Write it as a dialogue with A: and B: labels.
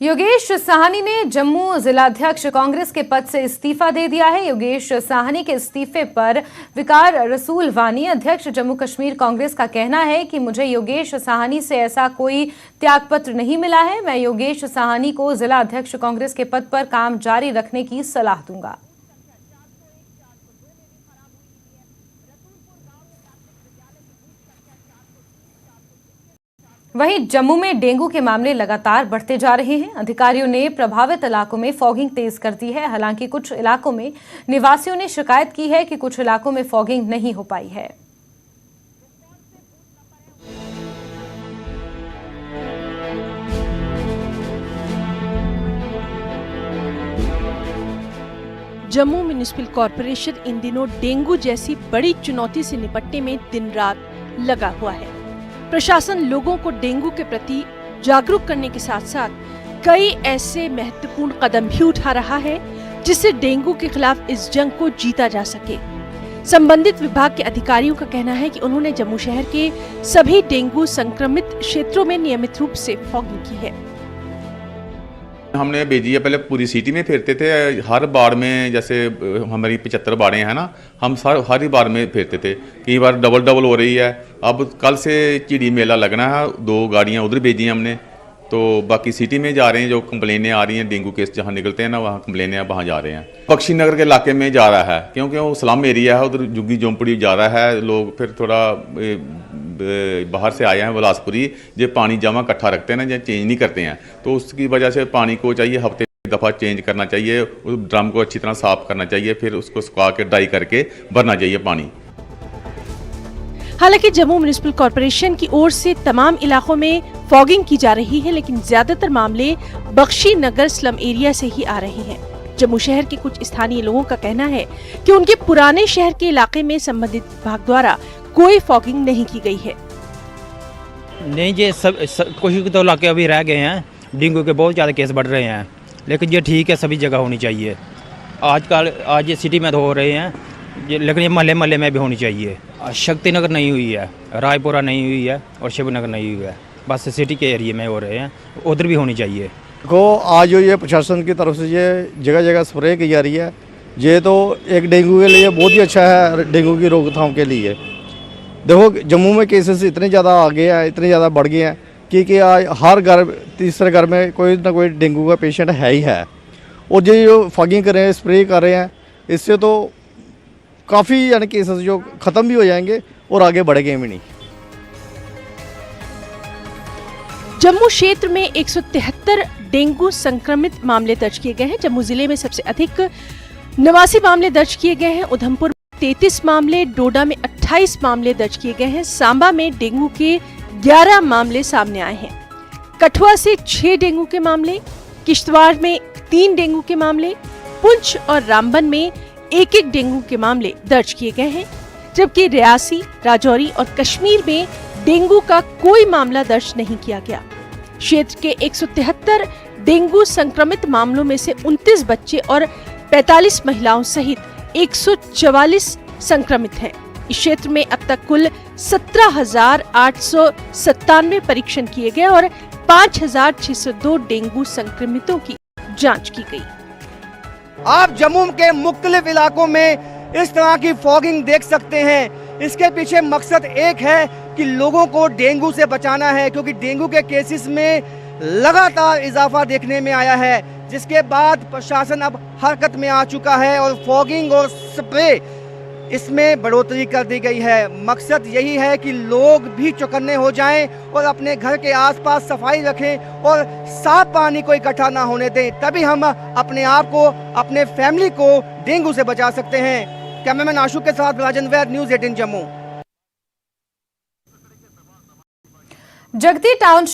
A: योगेश साहनी ने जम्मू जिलाध्यक्ष कांग्रेस के पद से इस्तीफा दे दिया है। योगेश साहनी के इस्तीफे पर विकार रसूल वानी, अध्यक्ष जम्मू कश्मीर कांग्रेस, का कहना है कि मुझे योगेश साहनी से ऐसा कोई त्यागपत्र नहीं मिला है। मैं योगेश साहनी को जिला अध्यक्ष कांग्रेस के पद पर काम जारी रखने की सलाह दूंगा। वहीं जम्मू में डेंगू के मामले लगातार बढ़ते जा रहे हैं। अधिकारियों ने प्रभावित इलाकों में फॉगिंग तेज कर दी है। हालांकि कुछ इलाकों में निवासियों ने शिकायत की है कि कुछ इलाकों में फॉगिंग नहीं हो पाई है।
B: जम्मू म्युनिसिपल कॉरपोरेशन इन दिनों डेंगू जैसी बड़ी चुनौती से निपटने में दिन रात लगा हुआ है। प्रशासन लोगों को डेंगू के प्रति जागरूक करने के साथ साथ कई ऐसे महत्वपूर्ण कदम भी उठा रहा है जिससे डेंगू के खिलाफ इस जंग को जीता जा सके। संबंधित विभाग के अधिकारियों का कहना है कि उन्होंने जम्मू शहर के सभी डेंगू संक्रमित क्षेत्रों में नियमित रूप से फॉगिंग की है।
C: हमने भेजी है, पहले पूरी सिटी में फिरते थे। हर बाड़ में, जैसे हमारी 75 बाड़ें हैं ना, हम हर ही बाड़ में फिरते थे। कई बार डबल हो रही है। अब कल से चिड़ी मेला लगना है, 2 गाड़ियां उधर भेजी हैं हमने। तो बाकी सिटी में जा रहे हैं। जो कंप्लेनें आ रही हैं, डेंगू केस जहाँ निकलते हैं ना, वहाँ कंप्लेनें वहाँ जा रहे हैं। बख्शी नगर के इलाके में जा रहा है क्योंकि वो स्लम एरिया है, उधर झुग्गी झोंपड़ी जा रहा है। लोग फिर थोड़ा बाहर से आए हैं बिलासपुरी, जो पानी जमा इकट्ठा रखते हैं ना, जो चेंज नहीं करते हैं, तो उसकी वजह से पानी को चाहिए हफ्ते दफ़ा चेंज करना चाहिए। उस ड्रम को अच्छी तरह साफ करना चाहिए, फिर उसको सुखा के ड्राई करके भरना चाहिए पानी।
B: हालांकि जम्मू म्युनिसिपल कॉरपोरेशन की ओर से तमाम इलाकों में फॉगिंग की जा रही है, लेकिन ज्यादातर मामले बख्शी नगर स्लम एरिया से ही आ रहे हैं। जम्मू शहर के कुछ स्थानीय लोगों का कहना है कि उनके पुराने शहर के इलाके में संबंधित विभाग द्वारा कोई फॉगिंग नहीं की गई है।
D: नहीं, ये सब कुछ तो इलाके अभी रह गए हैं। डेंगू के बहुत ज़्यादा केस बढ़ रहे हैं, लेकिन ये ठीक है, सभी जगह होनी चाहिए। आज ये सिटी में तो हो रहे हैं, लेकिन ये महल्ले में भी होनी चाहिए। शक्ति नगर नहीं हुई है, रायपुरा नहीं हुई है और शिवनगर नहीं हुई है, बस सिटी के एरिया में हो रहे हैं, उधर भी होनी चाहिए।
E: देखो, आज जो ये प्रशासन की तरफ से ये जगह जगह स्प्रे की जा रही है, ये तो एक डेंगू के लिए बहुत ही अच्छा है। डेंगू की रोकथाम के लिए देखो, जम्मू में केसेस इतने ज़्यादा आ गए हैं, इतने ज़्यादा बढ़ गए हैं कि आज हर घर, तीसरे घर में कोई ना कोई डेंगू का पेशेंट है ही है। और जो फॉगिंग कर रहे हैं, स्प्रे कर रहे हैं, इससे तो काफ़ी यानी केसेस जो ख़त्म भी हो जाएंगे और आगे बढ़ेंगे भी नहीं।
B: जम्मू क्षेत्र में 173 डेंगू संक्रमित मामले दर्ज किए गए हैं। जम्मू जिले में सबसे अधिक 89 मामले दर्ज किए गए हैं। उधमपुर 33 मामले, डोडा में 28 मामले दर्ज किए गए हैं। सांबा में डेंगू के 11 मामले सामने आए हैं। कठुआ से 6 डेंगू के मामले, किश्तवाड़ में 3 डेंगू के मामले, पुंछ और रामबन में 1-1 डेंगू के मामले दर्ज किए गए हैं। जबकि रियासी, राजौरी और कश्मीर में डेंगू का कोई मामला दर्ज नहीं किया गया। क्षेत्र के 173 डेंगू संक्रमित मामलों में से 29 बच्चे और 45 महिलाओं सहित 144 संक्रमित हैं। इस क्षेत्र में अब तक कुल 17,897 परीक्षण किए गए और 5,602 डेंगू संक्रमितों की जांच की गई।
F: आप जम्मू के मुख्तलिफ इलाकों में इस तरह की फॉगिंग देख सकते हैं। इसके पीछे मकसद एक है कि लोगों को डेंगू से बचाना है, क्योंकि डेंगू के केसेस में लगातार इजाफा देखने में आया है, जिसके बाद प्रशासन अब हरकत में आ चुका है और फॉगिंग और स्प्रे इसमें बढ़ोतरी कर दी गई है। मकसद यही है कि लोग भी चौकन्ने हो जाएं और अपने घर के आसपास सफाई रखें और साफ पानी को इकट्ठा ना होने दें, तभी हम अपने आप को, अपने फैमिली को डेंगू से बचा सकते हैं। कैमरामैन आशु के साथ राजन वैद, न्यूज़ 18 जम्मू।
A: जगती टाउन